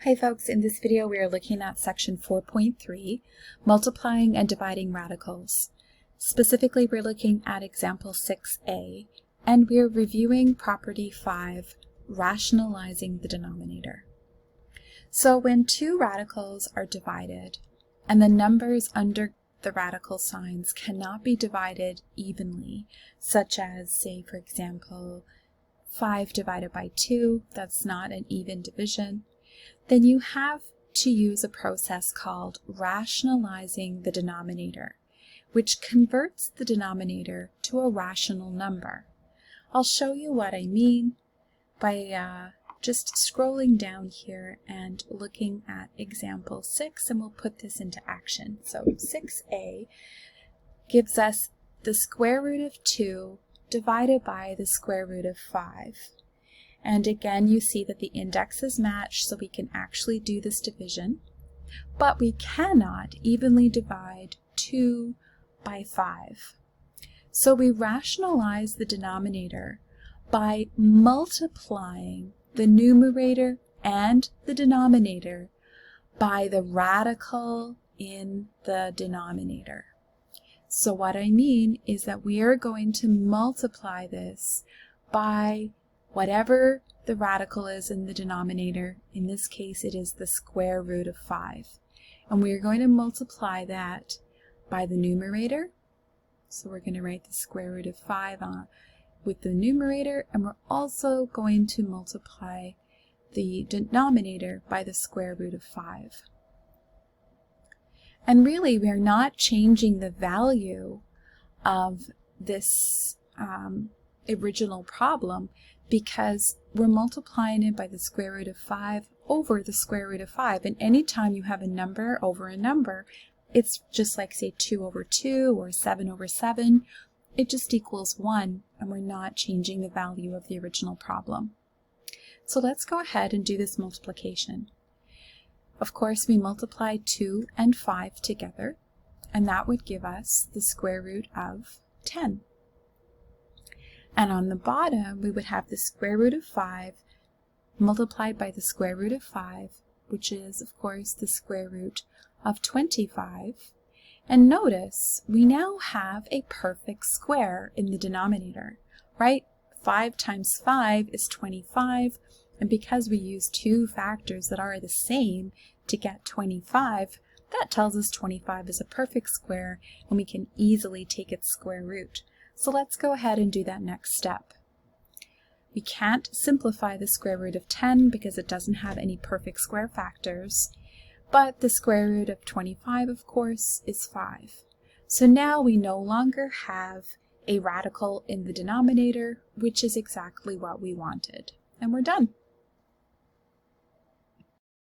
Hi folks, in this video we are looking at section 4.3, multiplying and dividing radicals. Specifically, we're looking at example 6a, and we're reviewing property 5, rationalizing the denominator. So when two radicals are divided, and the numbers under the radical signs cannot be divided evenly, such as, say, for example, 5 divided by 2, that's not an even division, then you have to use a process called rationalizing the denominator, which converts the denominator to a rational number. I'll show you what I mean by just scrolling down here and looking at example 6, and we'll put this into action. So 6a gives us the square root of 2 divided by the square root of 5. And again, you see that the indexes match, so we can actually do this division. But we cannot evenly divide 2 by 5. So we rationalize the denominator by multiplying the numerator and the denominator by the radical in the denominator. So what I mean is that we are going to multiply this by whatever the radical is in the denominator. In this case, it is the square root of 5. And we're going to multiply that by the numerator. So we're going to write the square root of 5 with the numerator, and we're also going to multiply the denominator by the square root of 5. And really, we're not changing the value of this original problem, because we're multiplying it by the square root of 5 over the square root of 5. And anytime you have a number over a number, it's just like, say, 2 over 2 or 7 over 7. It just equals 1, and we're not changing the value of the original problem. So let's go ahead and do this multiplication. Of course, we multiply 2 and 5 together, and that would give us the square root of 10. And on the bottom, we would have the square root of 5 multiplied by the square root of 5, which is, of course, the square root of 25. And notice, we now have a perfect square in the denominator, right? 5 times 5 is 25, and because we use two factors that are the same to get 25, that tells us 25 is a perfect square, and we can easily take its square root. So let's go ahead and do that next step. We can't simplify the square root of 10 because it doesn't have any perfect square factors, but the square root of 25, of course, is 5. So now we no longer have a radical in the denominator, which is exactly what we wanted. And we're done.